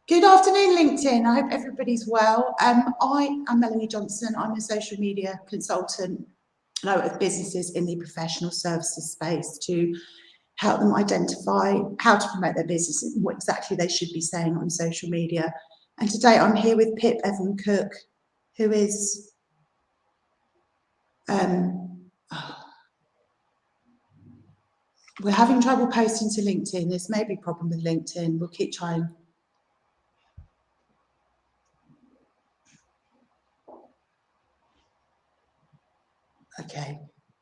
Good afternoon, LinkedIn. I hope everybody's well. I am Melanie Johnson. I'm a social media consultant. I work with businesses in the professional services space to help them identify how to promote their business and what exactly they should be saying on social media. And today I'm here with Pip Evan-Cook, who is we're having trouble posting to LinkedIn. This may be a problem with LinkedIn. We'll keep trying. Okay,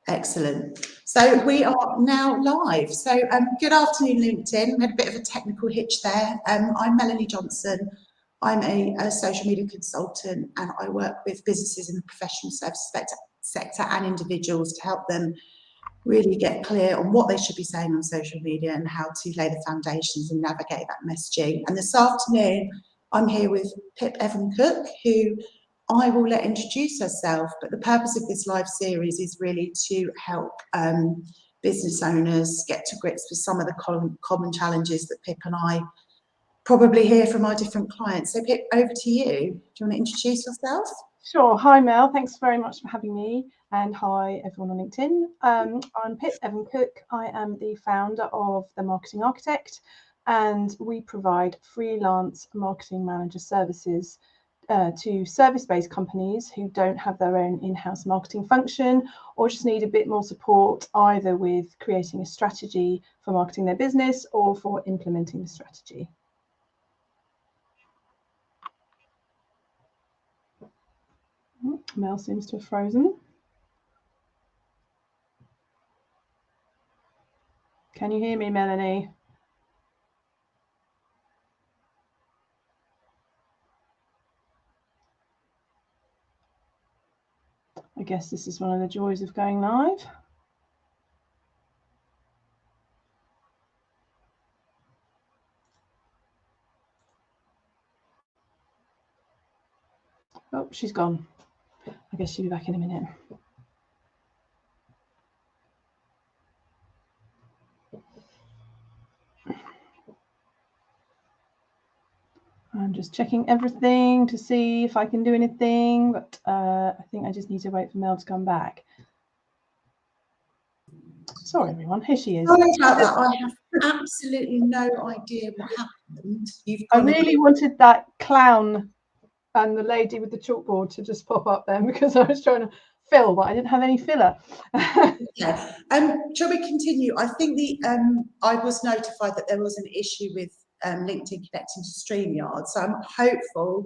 excellent. So we are now live. So good afternoon, LinkedIn. We had a bit of a technical hitch there. I'm Melanie Johnson. I'm a social media consultant and I work with businesses in the professional services sector and individuals to help them really get clear on what they should be saying on social media and how to lay the foundations and navigate that messaging. And this afternoon, I'm here with Pip Evan-Cook, who I will let introduce herself, but the purpose of this live series is really to help business owners get to grips with some of the common challenges that Pip and I probably hear from our different clients. So Pip, over to you. Do you want to introduce yourself? Sure. Hi, Mel. Thanks very much for having me. And hi, everyone on LinkedIn. I'm Pip Evan-Cook. I am the founder of The Marketing Architect, and we provide freelance marketing manager services to service-based companies who don't have their own in-house marketing function or just need a bit more support either with creating a strategy for marketing their business or for implementing the strategy. Mel seems to have frozen. Can you hear me, Melanie? I guess this is one of the joys of going live. Oh, she's gone. I guess she'll be back in a minute. I'm just checking everything to see if I can do anything, but I think I just need to wait for Mel to come back. Sorry, everyone. Here she is. Sorry about that. I have absolutely no idea what happened. I really wanted that clown and the lady with the chalkboard to just pop up then because I was trying to fill, but I didn't have any filler. Yeah. Shall we continue? I think I was notified that there was an issue with LinkedIn connecting to StreamYard, so I'm hopeful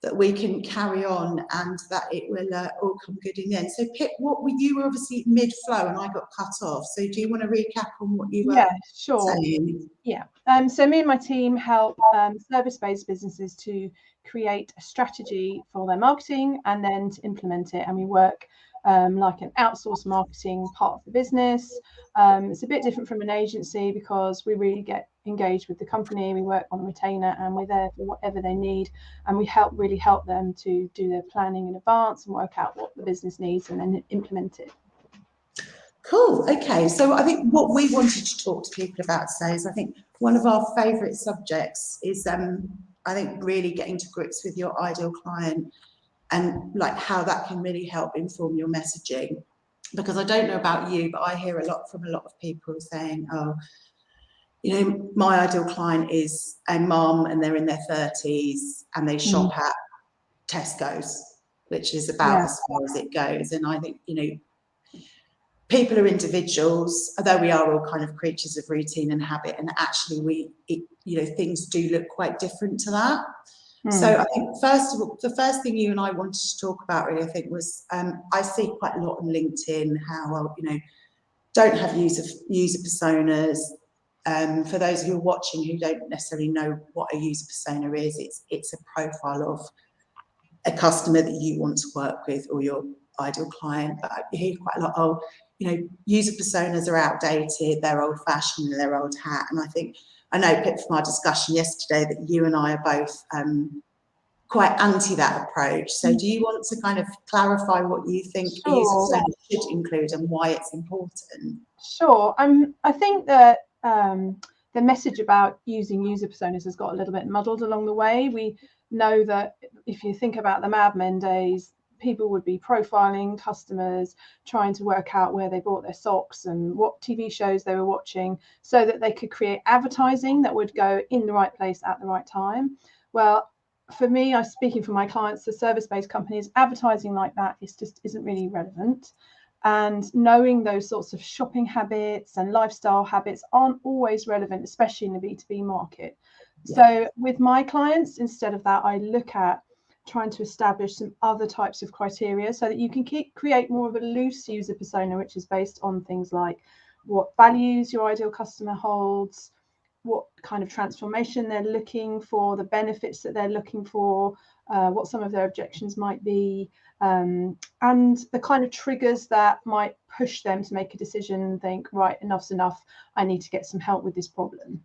that we can carry on and that it will all come good in the end. So Pip, you were obviously mid-flow and I got cut off. So do you want to recap on what you were saying? Yeah. So me and my team help service-based businesses to create a strategy for their marketing and then to implement it. And we work like an outsourced marketing part of the business. It's a bit different from an agency because we really get engaged with the company. We work on a retainer and we're there for whatever they need. And we really help them to do their planning in advance and work out what the business needs and then implement it. Cool. Okay. So I think what we wanted to talk to people about today is I think one of our favourite subjects is I think really getting to grips with your ideal client and like how that can really help inform your messaging. Because I don't know about you, but I hear a lot from a lot of people saying, oh, you know, my ideal client is a mum and they're in their 30s and they shop at Tesco's, which is about as far as it goes. And I think, you know, people are individuals, although we are all kind of creatures of routine and habit, and actually you know, things do look quite different to that. So I think first of all, the first thing you and I wanted to talk about really, I think, was I see quite a lot on LinkedIn how, you know, don't have user personas. For those who are watching who don't necessarily know what a user persona is, it's a profile of a customer that you want to work with or your ideal client. But you hear quite a lot, oh, you know, user personas are outdated, they're old-fashioned, they're old hat. And I know, Pip, from our discussion yesterday that you and I are both quite anti that approach. So do you want to kind of clarify what you think a user persona should include and why it's important? Sure. I think that the the message about using user personas has got a little bit muddled along the way. We know that if you think about the Mad Men days, people would be profiling customers, trying to work out where they bought their socks and what TV shows they were watching, so that they could create advertising that would go in the right place at the right time. Well, for me, I'm speaking for my clients, the service-based companies, advertising like that isn't really relevant. And knowing those sorts of shopping habits and lifestyle habits aren't always relevant, especially in the B2B market. Yeah. So with my clients, instead of that, I look at trying to establish some other types of criteria so that you can create more of a loose user persona, which is based on things like what values your ideal customer holds, what kind of transformation they're looking for, the benefits that they're looking for, what some of their objections might be, and the kind of triggers that might push them to make a decision and think, right, enough's enough, I need to get some help with this problem.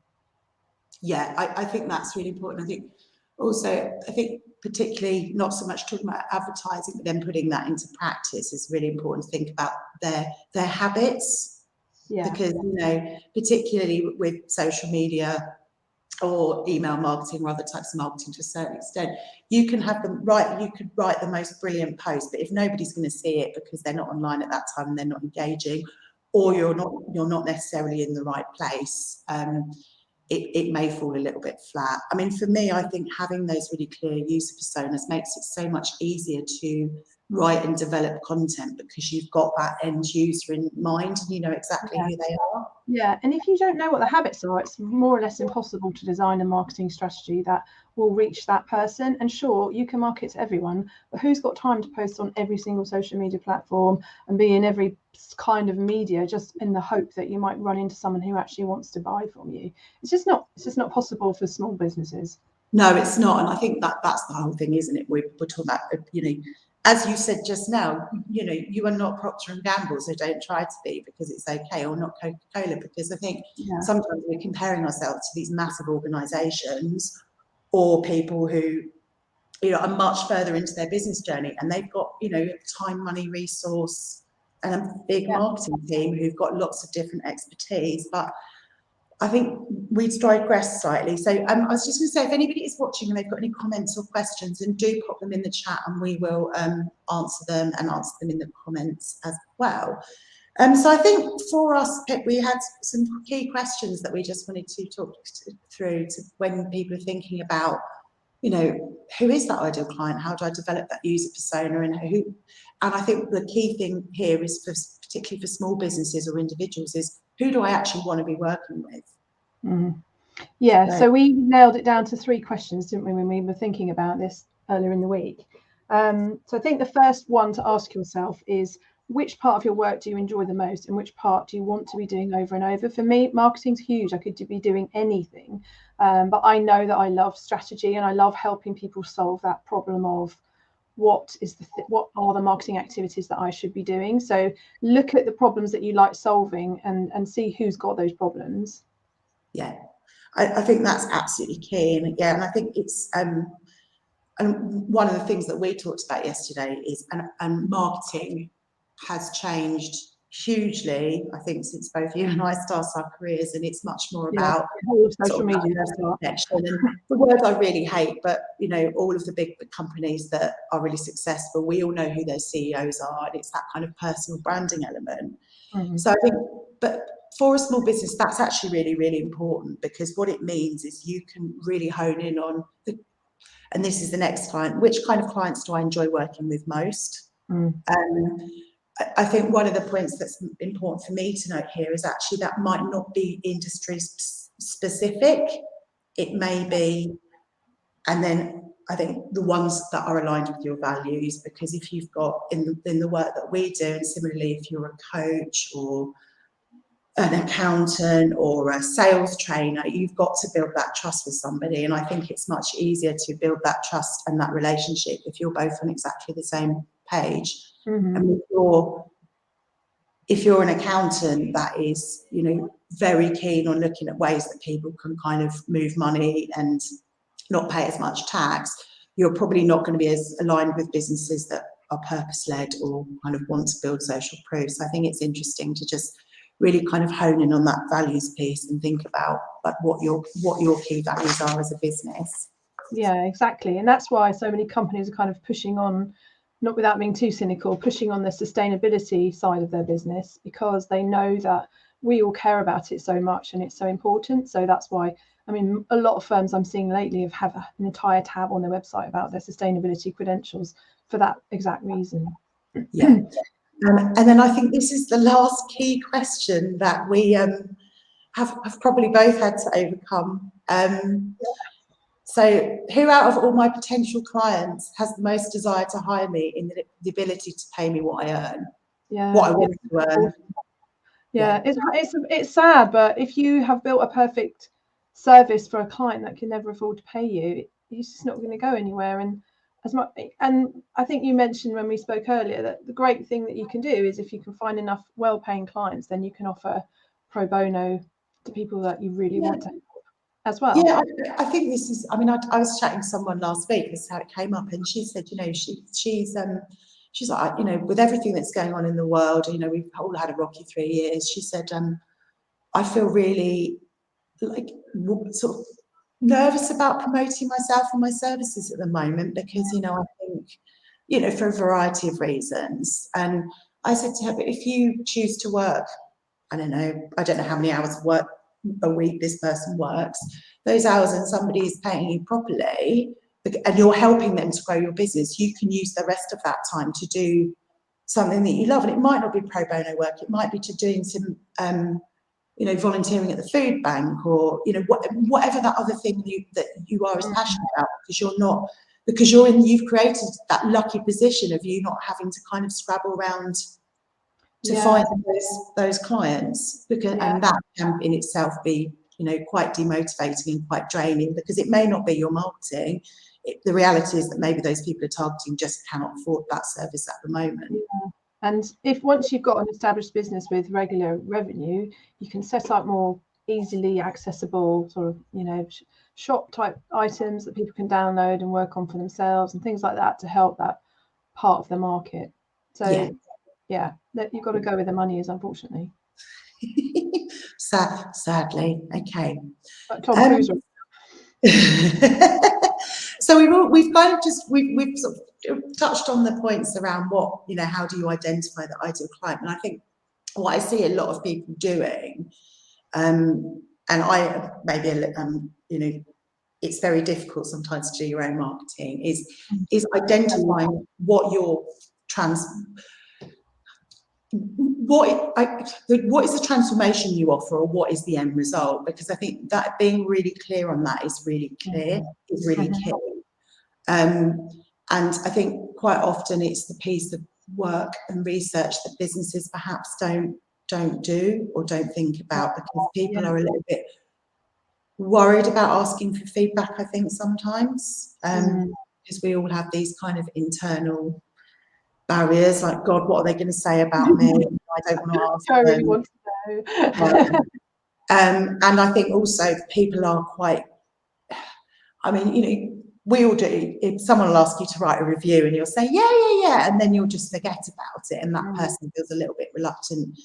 Yeah, I think that's really important. I think particularly not so much talking about advertising, but then putting that into practice is really important to think about their habits. Yeah. Because, you know, particularly with social media or email marketing or other types of marketing to a certain extent, you can have them right, you could write the most brilliant post, but if nobody's going to see it because they're not online at that time and they're not engaging, or you're not necessarily in the right place, it may fall a little bit flat. I mean, for me, I think having those really clear user personas makes it so much easier to write and develop content because you've got that end user in mind and you know exactly who they are. Yeah, and if you don't know what the habits are, it's more or less impossible to design a marketing strategy that will reach that person. And sure, you can market to everyone, but who's got time to post on every single social media platform and be in every kind of media just in the hope that you might run into someone who actually wants to buy from you? It's just not possible for small businesses. No, it's not. And I think that's the whole thing, isn't it? We're talking about, you know, as you said just now, you know, you are not Procter & Gamble, so don't try to be because it's okay, or not Coca-Cola, because I think sometimes we're comparing ourselves to these massive organisations or people who, you know, are much further into their business journey and they've got, you know, time, money, resource and a big marketing team who've got lots of different expertise. But I think we'd digress slightly. So I was just going to say, if anybody is watching and they've got any comments or questions, then do pop them in the chat and we will answer them in the comments as well. So I think for us, Pip, we had some key questions that we just wanted to talk through to when people are thinking about, you know, who is that ideal client? How do I develop that user persona and who? And I think the key thing here is particularly for small businesses or individuals is who do I actually want to be working with? Yeah, so we nailed it down to 3 questions, didn't we, when we were thinking about this earlier in the week. So I think the first one to ask yourself is, which part of your work do you enjoy the most and which part do you want to be doing over and over? For me, marketing's huge. I could be doing anything, but I know that I love strategy and I love helping people solve that problem of what are the marketing activities that I should be doing. So look at the problems that you like solving and see who's got those problems. Yeah, I think that's absolutely key. And I think it's and one of the things that we talked about yesterday is and marketing has changed hugely, I think, since both you and I started our careers, and it's much more about social media connection. And the word I really hate, but you know, all of the big companies that are really successful, we all know who their CEOs are, and it's that kind of personal branding element. So I think, but for a small business, that's actually really, really important, because what it means is you can really hone in on and this is the next client, which kind of clients do I enjoy working with most? I think one of the points that's important for me to note here is actually that might not be industry specific. It may be, and then I think the ones that are aligned with your values, because if you've got in the work that we do, and similarly if you're a coach or an accountant or a sales trainer, you've got to build that trust with somebody. And I think it's much easier to build that trust and that relationship if you're both on exactly the same page. And if you're an accountant that is, you know, very keen on looking at ways that people can kind of move money and not pay as much tax, you're probably not going to be as aligned with businesses that are purpose-led or kind of want to build social proof. So I think it's interesting to just really kind of hone in on that values piece and think about like what your key values are as a business. Yeah, exactly. And that's why so many companies are kind of pushing on, not without being too cynical, pushing on the sustainability side of their business, because they know that we all care about it so much and it's so important. So that's why, I mean, a lot of firms I'm seeing lately have an entire tab on their website about their sustainability credentials for that exact reason. Yeah. And then I think this is the last key question that we have probably both had to overcome. So who out of all my potential clients has the most desire to hire me in the ability to pay me what I earn, what I want to earn? Yeah, it's sad, but if you have built a perfect service for a client that can never afford to pay you, it's just not going to go anywhere. And I think you mentioned when we spoke earlier that the great thing that you can do is if you can find enough well-paying clients, then you can offer pro bono to people that you really want to help as well. Yeah, I think this is, I mean, I was chatting to someone last week, this is how it came up, and she said, you know, she's like, you know, with everything that's going on in the world, you know, we've all had a rocky 3 years. She said, I feel really like sort of nervous about promoting myself and my services at the moment because, you know, I think, you know, for a variety of reasons. And I said to her, but if you choose to work, I don't know how many hours of work a week this person works, those hours and somebody's paying you properly and you're helping them to grow your business, you can use the rest of that time to do something that you love. And it might not be pro bono work, it might be to doing some you know, volunteering at the food bank, or, you know, whatever that other thing that you are as passionate about, because you've created that lucky position of you not having to kind of scrabble around to find those clients, because and that can in itself be, you know, quite demotivating and quite draining, because it may not be your marketing. The reality is that maybe those people are targeting just cannot afford that service at the moment. Yeah. And if once you've got an established business with regular revenue, you can set up more easily accessible sort of, you know, shop type items that people can download and work on for themselves and things like that to help that part of the market. So yeah, that you've got to go where the money is, unfortunately. Sadly, okay. But Tom Cruise. So we've kind of just we've sort of touched on the points around what, you know, how do you identify the ideal client? And I think what I see a lot of people doing, and I maybe you know, it's very difficult sometimes to do your own marketing, is identifying what your what is the transformation you offer, or what is the end result? Because I think that being really clear on that is really key. And I think quite often it's the piece of work and research that businesses perhaps don't do or don't think about, because people are a little bit worried about asking for feedback, I think sometimes, because we all have these kind of internal barriers, like, God, what are they going to say about me? I don't want to ask I really want to know. And I think also people are quite, I mean, you know, we all do. If someone will ask you to write a review and you'll say, yeah, and then you'll just forget about it, and that person feels a little bit reluctant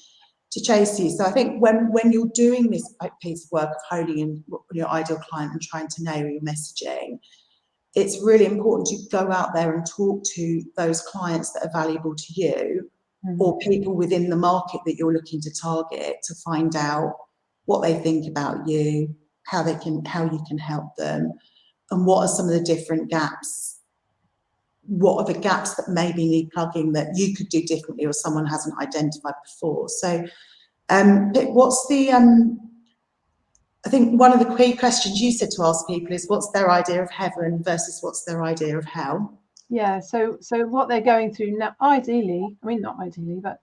to chase you. So I think when you're doing this piece of work of honing in your ideal client and trying to nail your messaging, it's really important to go out there and talk to those clients that are valuable to you, or people within the market that you're looking to target, to find out what they think about you, how you can help them, and what are some of the different gaps. What are the gaps that maybe need plugging that you could do differently or someone hasn't identified before? So what's the I think one of the key questions you said to ask people is, what's their idea of heaven versus what's their idea of hell? Yeah, so what they're going through now, ideally, I mean, not ideally, but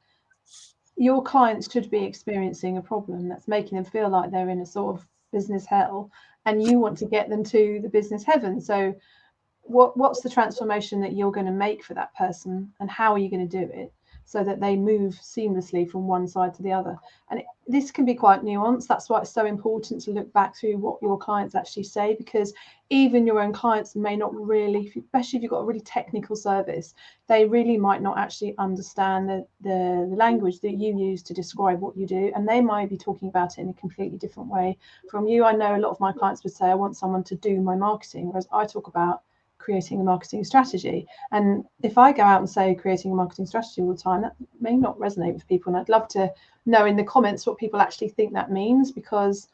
your clients should be experiencing a problem that's making them feel like they're in a sort of business hell, and you want to get them to the business heaven. So what's the transformation that you're going to make for that person, and how are you going to do it? so that they move seamlessly from one side to the other. And this can be quite nuanced. That's why it's so important to look back through what your clients actually say, because even your own clients may not really, especially if you've got a really technical service, they really might not actually understand the language that you use to describe what you do, and they might be talking about it in a completely different way from you. I know a lot of my clients would say, I want someone to do my marketing, whereas I talk about creating a marketing strategy. And if I go out and say creating a marketing strategy all the time, that may not resonate with people. And I'd love to know in the comments what people actually think that means, because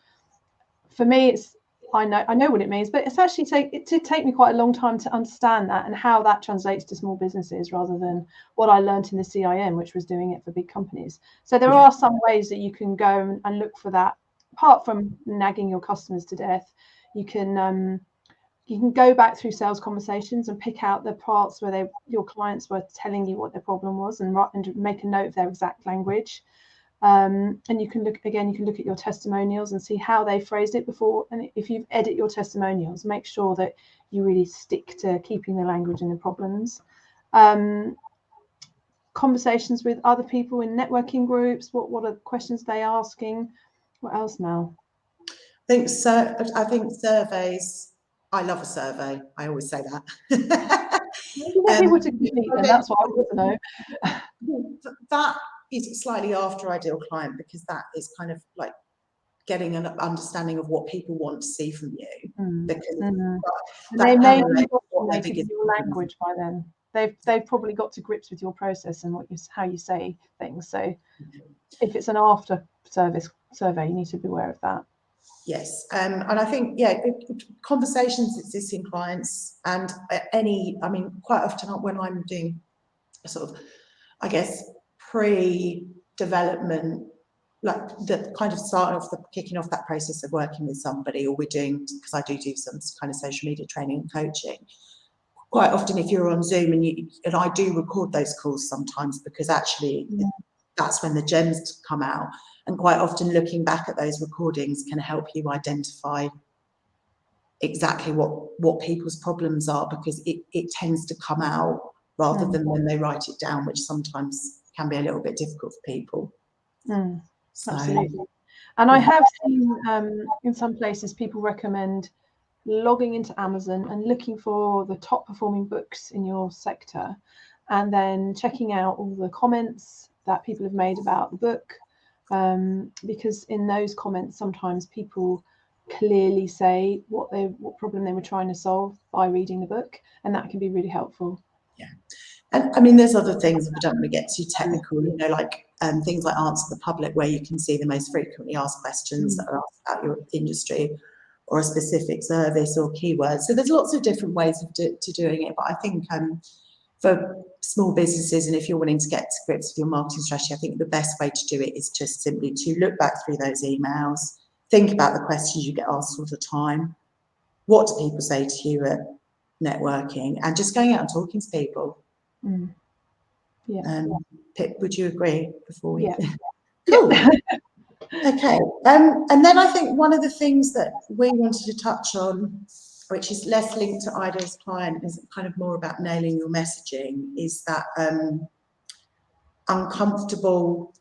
for me, it's I know what it means, but it's actually it did take me quite a long time to understand that and how that translates to small businesses, rather than what I learned in the CIM, which was doing it for big companies. So there are some ways that you can go and look for that. Apart from nagging your customers to death, you can go back through sales conversations and pick out the parts where your clients were telling you what their problem was, and make a note of their exact language. And you can look at your testimonials and see how they phrased it before. And if you edit your testimonials, make sure that you really stick to keeping the language and the problems. Conversations with other people in networking groups. What are the questions they asking? What else, Mel? I think surveys. I love a survey. I always say that. You get people to complete them. That's what I want to know. That is slightly after ideal client, because that is kind of like getting an understanding of what people want to see from you. Because they may have automated your language by then. They've probably got to grips with your process and how you say things. So if it's an after service survey, you need to be aware of that. Yes, and I think, conversations with existing clients, and quite often when I'm doing sort of, I guess, pre-development, like the kind of kicking off that process of working with somebody, or we're doing, because I do some kind of social media training and coaching. Quite often, if you're on Zoom, and I do record those calls sometimes, because actually that's when the gems come out. And quite often, looking back at those recordings can help you identify exactly what people's problems are, because it tends to come out rather than when they write it down, which sometimes can be a little bit difficult for people. So, absolutely. And I have seen in some places people recommend logging into Amazon and looking for the top performing books in your sector, and then checking out all the comments that people have made about the book. Because in those comments, sometimes people clearly say what problem they were trying to solve by reading the book, and that can be really helpful. Yeah, and I mean, there's other things, if we don't want to get too technical, like things like Answer the Public, where you can see the most frequently asked questions that are asked about your industry or a specific service or keywords. So there's lots of different ways of doing it, but I think for small businesses, and if you're wanting to get to grips with your marketing strategy, I think the best way to do it is just simply to look back through those emails, think about the questions you get asked all the time, what do people say to you at networking, and just going out and talking to people. Pip, would you agree before we? Yeah. Cool. Okay. And then I think one of the things that we wanted to touch on, which is less linked to Ideal's client, is kind of more about nailing your messaging, is that uncomfortable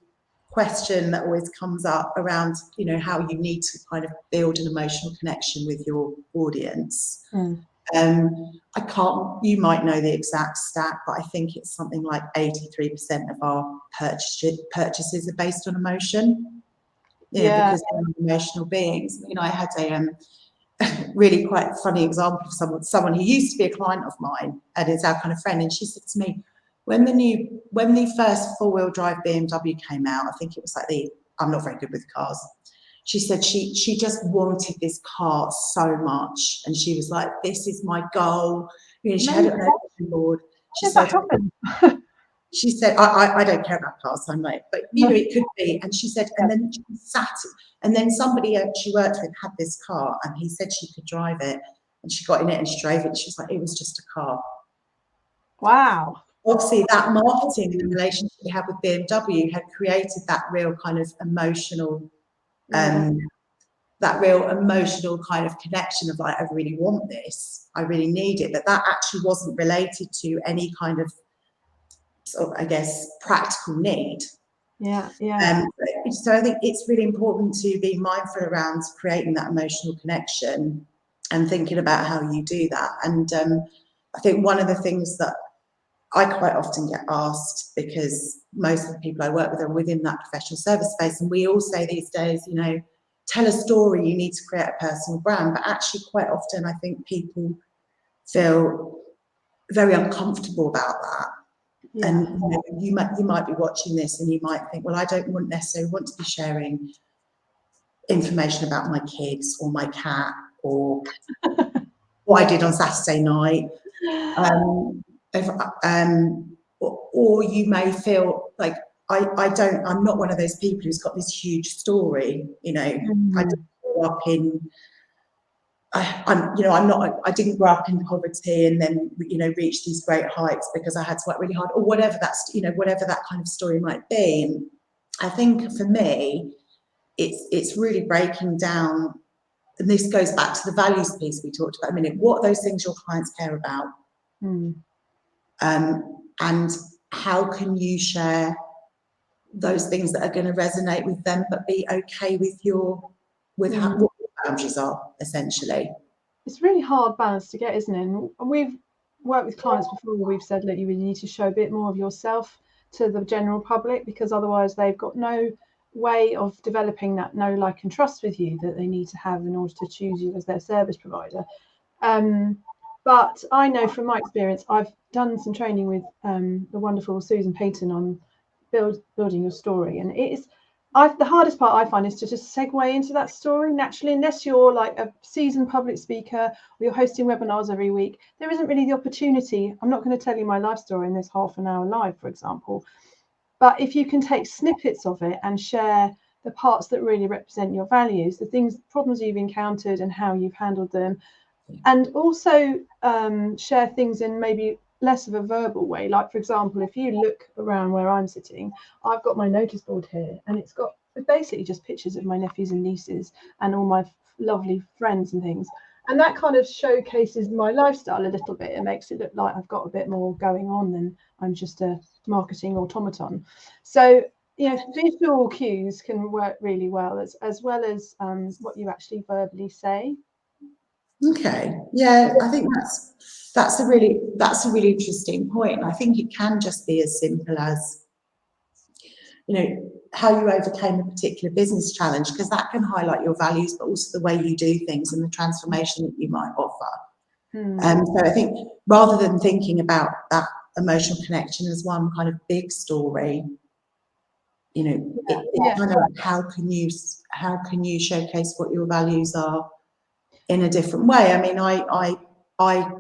question that always comes up around, how you need to kind of build an emotional connection with your audience. You might know the exact stat, but I think it's something like 83% of our purchases are based on emotion. Because they're emotional beings. I had a really quite funny example of someone who used to be a client of mine and is our kind of friend, and she said to me, when the first four-wheel drive BMW came out, I think it was I'm not very good with cars. She said she just wanted this car so much, and she was like, "This is my goal." She had it on her vision board. She said, I don't care about cars, I'm like, but it could be. And she said, and then she sat, and then somebody she worked with had this car, and he said she could drive it, and she got in it and she drove it. And she was like, it was just a car. Wow. Obviously, that marketing and the relationship we had with BMW had created that real kind of emotional, kind of connection of like, I really want this, I really need it. But that actually wasn't related to any kind of sort of, I guess, practical need. Yeah, yeah. So I think it's really important to be mindful around creating that emotional connection and thinking about how you do that. And I think one of the things that I quite often get asked, because most of the people I work with are within that professional service space, and we all say these days, you know, tell a story, you need to create a personal brand. But actually, quite often, I think people feel very uncomfortable about that. Yeah. And you know, you might be watching this and you might think, well, I don't necessarily want to be sharing information about my kids or my cat or what I did on Saturday night. Or you may feel like I'm not one of those people who's got this huge story, you know. I didn't grow up in, I didn't grow up in poverty and then, you know, reach these great heights because I had to work really hard, or whatever that's, you know, whatever that kind of story might be. And I think for me, it's really breaking down, and this goes back to the values piece we talked about a minute. What are those things your clients care about? And how can you share those things that are going to resonate with them, but be okay with what your boundaries are, essentially. It's a really hard balance to get, isn't it? And we've worked with clients before where we've said, look, you really need to show a bit more of yourself to the general public, because otherwise they've got no way of developing that know, like, and trust with you that they need to have in order to choose you as their service provider. But I know from my experience, I've done some training with the wonderful Susan Payton on building your story, and it is the hardest part I find is to just segue into that story naturally. Unless you're like a seasoned public speaker or you're hosting webinars every week, there isn't really the opportunity. I'm not going to tell you my life story in this half an hour live, for example, but if you can take snippets of it and share the parts that really represent your values, the problems you've encountered and how you've handled them, and also share things in maybe less of a verbal way. Like, for example, if you look around where I'm sitting, I've got my notice board here, and it's basically just pictures of my nephews and nieces and all my lovely friends and things. And that kind of showcases my lifestyle a little bit. It makes it look like I've got a bit more going on than I'm just a marketing automaton. So, you know, visual cues can work really well, as well as what you actually verbally say. Okay, yeah, I think that's a really interesting point. I think it can just be as simple as, you know, how you overcame a particular business challenge, because that can highlight your values, but also the way you do things and the transformation that you might offer. So I think rather than thinking about that emotional connection as one kind of big story, you know, it's kind of like, how can you showcase what your values are in a different way? I mean, I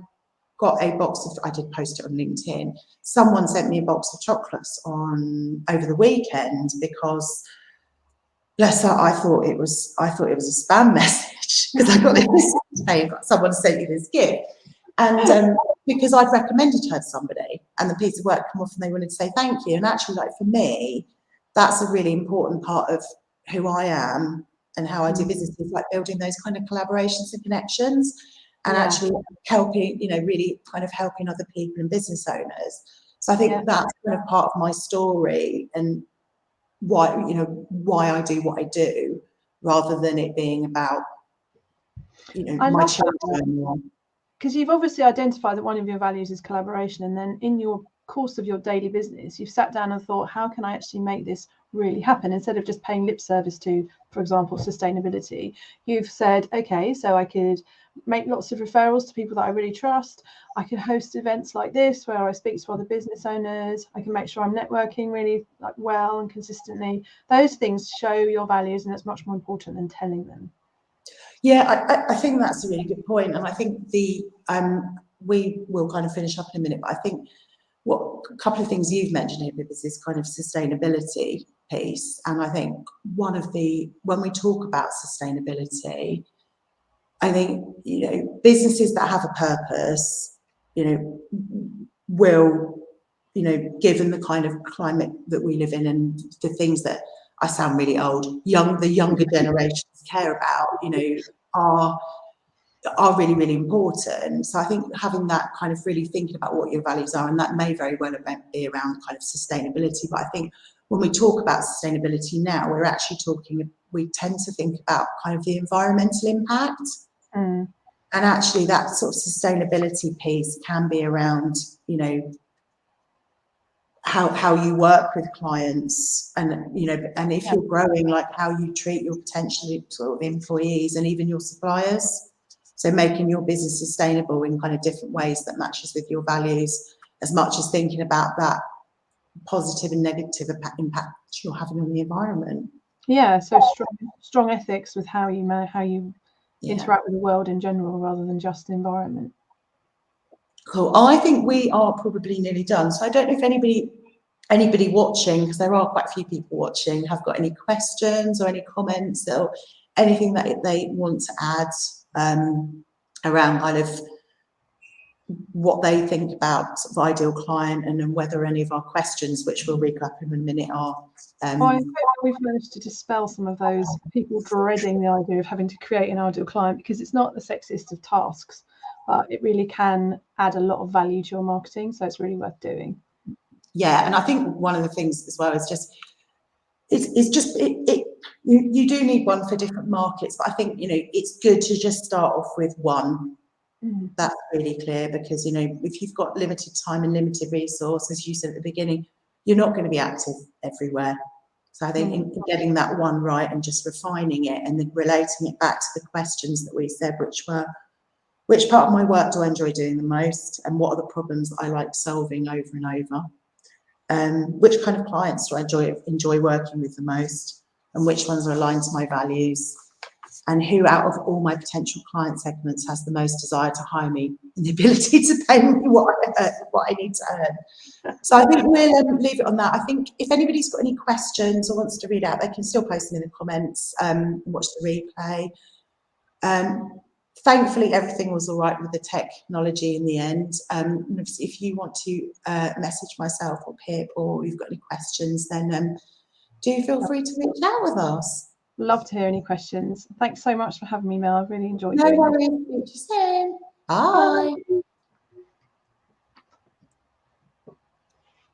got a box of, I did post it on LinkedIn. Someone sent me a box of chocolates over the weekend because, bless her, I thought it was a spam message because I got this saying someone sent you this gift, and because I'd recommended her to somebody, and the piece of work come off and they wanted to say thank you. And actually, like, for me, that's a really important part of who I am and how I do business, is like building those kind of collaborations and connections, and actually helping, you know, really kind of helping other people and business owners. So I think that's kind of part of my story and why I do what I do, rather than it being about, you know, my children. Because you've obviously identified that one of your values is collaboration, and then in your course of your daily business, you've sat down and thought, how can I actually make this really happen? Instead of just paying lip service to, for example, sustainability, you've said, okay, so I could make lots of referrals to people that I really trust. I can host events like this where I speak to other business owners. I can make sure I'm networking really well and consistently. Those things show your values, and it's much more important than telling them. Yeah, I think that's a really good point, and I think we will kind of finish up in a minute, but I think a couple of things you've mentioned here is this kind of sustainability piece, and I think when we talk about sustainability, I think, you know, businesses that have a purpose, you know, will, you know, given the kind of climate that we live in and the things that, I sound really old, the younger generations care about, you know, are really, really important. So I think having that kind of really thinking about what your values are, and that may very well be around kind of sustainability, but I think when we talk about sustainability now, we're actually talking, we tend to think about kind of the environmental impact. Mm. And actually that sort of sustainability piece can be around, you know, how you work with clients, and, you know, and if you're growing, like how you treat your potential sort of employees and even your suppliers. So making your business sustainable in kind of different ways that matches with your values, as much as thinking about that positive and negative impact you're having on the environment. Yeah, so strong ethics with how you Yeah. interact with the world in general, rather than just the environment. Cool. I think we are probably nearly done. So I don't know if anybody watching, because there are quite a few people watching, have got any questions or any comments or anything that they want to add around kind of what they think about sort of ideal client, and then whether any of our questions, which we'll recap in a minute, are. I hope we've managed to dispel some of those people dreading the idea of having to create an ideal client, because it's not the sexiest of tasks, but it really can add a lot of value to your marketing. So it's really worth doing. Yeah, and I think one of the things as well is just you do need one for different markets, but I think, you know, it's good to just start off with one. Mm. That's really clear, because, you know, if you've got limited time and limited resource, as you said at the beginning, you're not going to be active everywhere. So I think in getting that one right and just refining it and then relating it back to the questions that we said, which were, which part of my work do I enjoy doing the most, and what are the problems that I like solving over and over? Which kind of clients do I enjoy working with the most, and which ones are aligned to my values, and who out of all my potential client segments has the most desire to hire me and the ability to pay me what I need to earn. So I think we'll leave it on that. I think if anybody's got any questions or wants to read out, they can still post them in the comments and watch the replay. Thankfully, everything was all right with the technology in the end. If you want to message myself or Pip, or you've got any questions, then do feel free to reach out with us. Love to hear any questions. Thanks so much for having me, Mel. I've really enjoyed No doing worries. Speak to you soon. Bye. Bye.